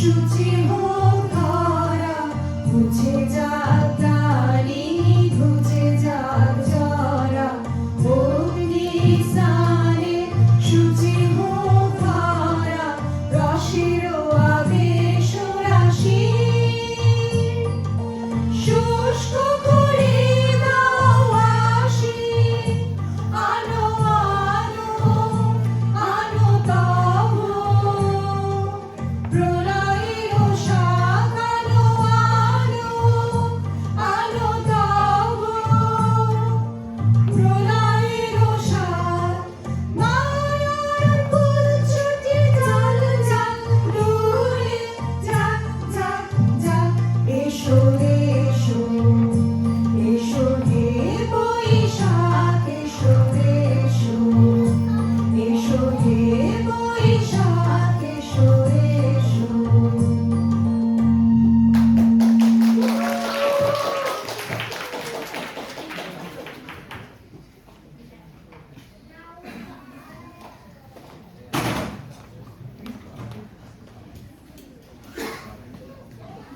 শুচি হোক ধরা, মুছে যাক গ্লানি, ঘুচে যাক জরা। অগ্নি স্নানে শুচি হোক ধরা, রসের আবেশ রাশি। শুষ্ক করে দাও আশি, আলো আলো আলো তব। প্রলয়ের শাখ আলো আলো আলো তব। প্রলয়ের শাখ মায়ার ফুল ছুটি ঝাল ঝাল দূরে ঝাক ঝাক ঝাক। এসো